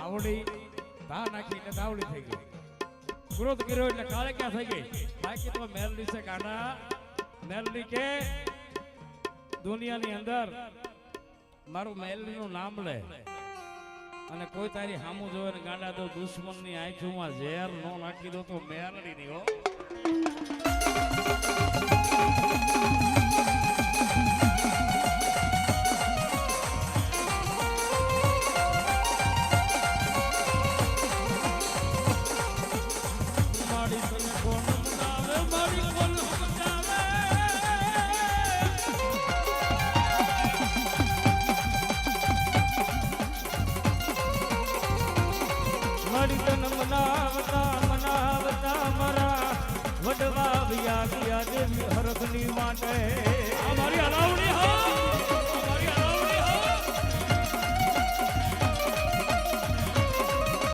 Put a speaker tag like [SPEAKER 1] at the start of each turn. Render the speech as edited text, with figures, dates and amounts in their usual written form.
[SPEAKER 1] તાવડી તા નાખીને તાવડી થઈ ગઈ ક્રોધ કર્યો એટલે કાળે ક્યાં થઈ ગઈ બાકી તો મેલડી છે કાના મેલડી કે દુનિયાની અંદર મારું મેલડીનું નામ લે અને કોઈ તારી સામું જોવે ને ગાંડા દો દુશ્મનની આંખોમાં ઝેર નો નાખી દો તો મેલડી ની હો વડવા વ્યા ગયા દેવી હરખની માટે અમારી હલાવ